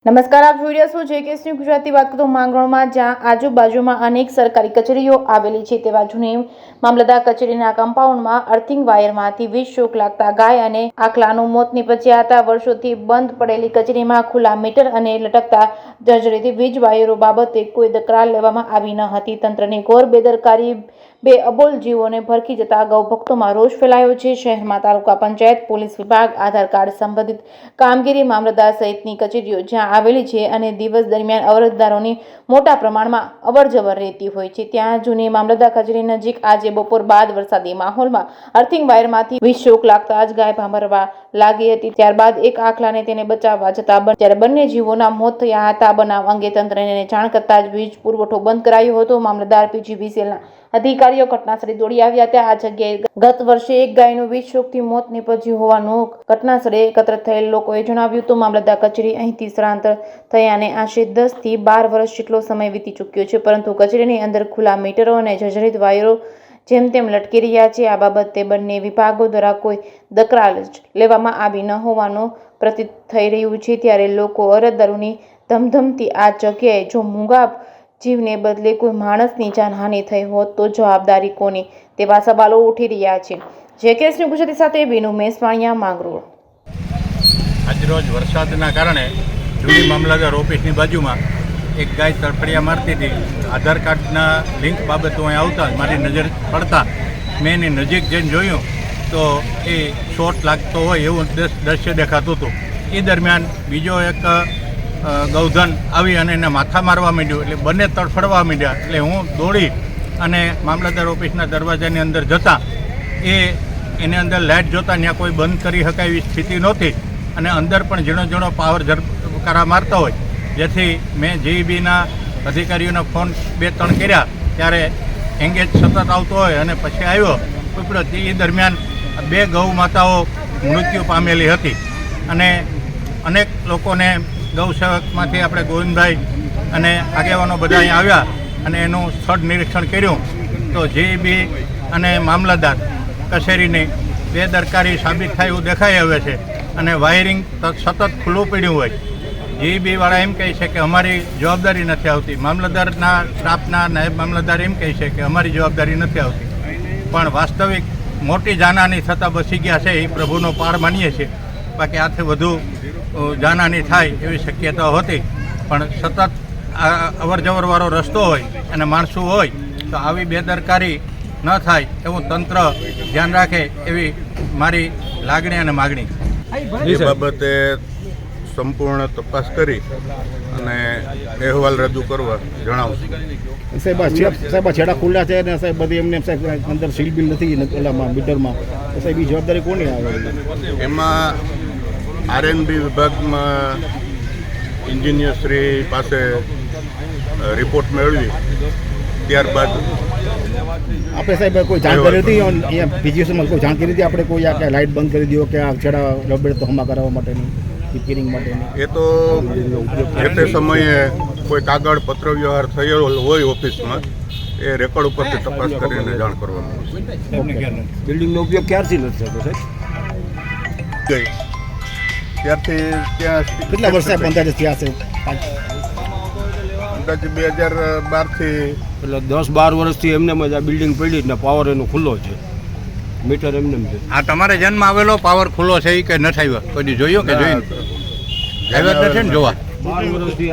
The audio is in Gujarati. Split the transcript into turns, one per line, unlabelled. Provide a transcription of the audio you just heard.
નમસ્કાર, આપ જોઈ રહ્યા છો જેકેએસ ન્યૂઝ ગુજરાતી. વાત કરું માંગરોળમાં, જ્યાં આજુબાજુમાં અનેક સરકારી કચેરીઓ આવેલી છે, તેવા જૂની મામલતદાર કચેરીના કમ્પાઉન્ડમાં અર્થિંગ વાયરમાંથી વીજ શોક લાગતા ગાય અને આખલાનું મોત નીપજ્યા હતા. વર્ષોથી બંધ પડેલી કચેરીમાં ખુલ્લા મીટર અને લટકતા જર્જરિત વીજ વાયરો બાબતે કોઈ તકરાર લેવામાં આવી ન હતી. તંત્રની ઘોર બેદરકારી બે અબોલ જીવોને ભરખી જતા ગૌભક્તોમાં રોષ ફેલાયો છે. શહેરમાં તાલુકા પંચાયત, પોલીસ વિભાગ, આધાર કાર્ડ સંબંધિત કામગીરી, મામલતદાર સહિતની કચેરીઓ જ્યાં આવેલી છે અને દિવસ દરમિયાન અરજદારોની મોટા પ્રમાણમાં અવરજવર રહેતી હોય છે, ત્યાં જૂની મામલતદાર કચેરી નજીક આજે બપોર બાદ વરસાદી માહોલમાં અર્થિંગ વાયરમાંથી વીજ શોક લાગતા જ ગાય ભાંભરવા લાગી હતી. ત્યારબાદ એક આખલાને તેને બચાવવા જતા ત્યારે બંને જીવોના મોત થયા હતા. બનાવ અંગે તંત્રને જાણ કરતા જ વીજ પુરવઠો બંધ કરાયો હતો. મામલતદાર પીજીવીસીએલના અધિકારીઓ ઘટનાસ્થળે દોડી આવ્યા હતા. આ જગ્યાએ ગત વર્ષે એક ગાયનું વીજ શોકથી મોત નીપજ્યું હોવાનું ઘટનાસ્થળે એકત્રિત થયેલ લોકોએ જણાવ્યું હતું. મામલતદાર કચેરી અહીંથી સ્થળાંતર થયાને આશરે 10 થી 12 વર્ષ જેટલો સમય વીતી ચૂક્યો છે, પરંતુ કચેરીની અંદર ખુલ્લા મીટરો અને જર્જરિત વાયરો જેમ તેમ લટકી રહ્યા છે. આ બાબતે બંને વિભાગો દ્વારા કોઈ દખલ જ લેવામાં આવી ન હોવાનું પ્રતીત થઈ રહ્યું છે. ત્યારે લોકો અરજદારોની ધમધમતી આ જગ્યાએ જો મૂંગા જીવને બદલે કોઈ માણસની જાનહાનિ થઈ હોત તો જવાબદારી કોની, તેવા સવાલો ઉઠી રહ્યા છે. જેકેએસ ન્યૂઝ ગુજરાતી સાથે બીનુ મેસવાણિયા, માંગરોળ.
આજરોજ વરસાદના કારણે જૂની મામલતદાર ઓફિસની બાજુમાં એક ગાય તડફડિયા મારતી હતી. આધાર કાર્ડના લિંક બાબતો અહીં આવતા મારી નજર પડતા મેં એની નજીક જઈને જોયું તો એ શોટ લાગતો હોય એવું દ્રશ્ય દેખાતું હતું. એ દરમિયાન બીજો એક ગૌધન આવી અને એને માથા મારવા માંડ્યું, એટલે બંને તડફડવા માંડ્યા. એટલે હું દોડી અને મામલતદાર ઓફિસના દરવાજાની અંદર જતાં એની અંદર લાઇટ જોતાં ત્યાં કોઈ બંધ કરી શકાય એવી સ્થિતિ નહોતી અને અંદર પણ ઝીણો ઝીણો પાવર ઝરકારા મારતા હોય, જેથી મેં જીઈબીના અધિકારીઓને ફોન 2-3 કર્યા. ત્યારે એંગેજ સતત આવતો હોય અને પછી આવ્યો ઉપડ્યો. તે દરમિયાન 2 ગૌ માતાઓ મૃત્યુ પામેલી હતી અને અનેક લોકોને ગૌસેવકમાંથી આપણે ગોવિંદભાઈ અને આગેવાનો બધા અહીં આવ્યા અને એનું સ્થળ નિરીક્ષણ કર્યું તો જીઈબી અને મામલતદાર કચેરીની બેદરકારી સાબિત થાય એવું દેખાઈ આવે છે અને વાયરિંગ સતત ખુલ્લું પડ્યું હોય. જીઈબીવાળા એમ કહે છે કે અમારી જવાબદારી નથી આવતી, મામલતદારના સ્ટાફના નાયબ મામલતદાર એમ કહે છે કે અમારી જવાબદારી નથી આવતી. પણ વાસ્તવિક મોટી જાનહાની થતાં બચી ગયા છે એ પ્રભુનો પાર માનીએ છીએ. બાકી આથી વધુ જાનહાની થાય એવી શક્યતા હતી, પણ સતત અવરજવરવાળો રસ્તો હોય અને માણસો હોય તો આવી બેદરકારી ન થાય એવું તંત્ર ધ્યાન રાખે એવી મારી લાગણી અને માગણી.
એ બાબતે સંપૂર્ણ તપાસ કરી અને અહેવાલ રજૂ કરવા જણાવશું.
સાહેબ છેડા ખુલ્લા છે ને સાહેબ બધી એમને સાહેબ અંદર સીલ બિલ નથી પેલામાં મીટરમાં, તો સાહેબ એ જવાબદારી કોની આવે?
એમાં આરએનબી વિભાગમાં એન્જિનિયરશ્રી પાસે રિપોર્ટ મેળવી ત્યારબાદ
આપણે સાહેબ કોઈ જાણકારી હતી અહીંયા પીજીવીસીએલમાં કોઈ જાણકારી હતી આપણે કોઈ આ લાઇટ બંધ કરી દો કે આ છેડા રબડ તોહમા કરાવવા માટેની રિપેરિંગ માટેની?
એ તો જે તે સમયે કોઈ કાગળ પત્ર વ્યવહાર થયેલો હોય ઓફિસમાં એ રેકોર્ડ ઉપરથી તપાસ કરીને જાણ કરવામાં આવશે.
બિલ્ડિંગનો ઉપયોગ ક્યારથી નથી થતો સાહેબ?
ત્યારથી ત્યાં
કેટલા વર્ષ સાહેબ અંદાજે થયા છે?
અંદાજે 2012થી
એટલે 10-12 વર્ષથી એમને આ બિલ્ડિંગ પડી ને પાવર એનો ખુલ્લો છે, મીટર એમને છે.
આ તમારે જન્મ આવેલો પાવર ખુલ્લો છે એ કે નથી આવ્યો? કોઈ જોયો કે જોયું? આવ્યો જ નથી ને જોવા?
12 વર્ષથી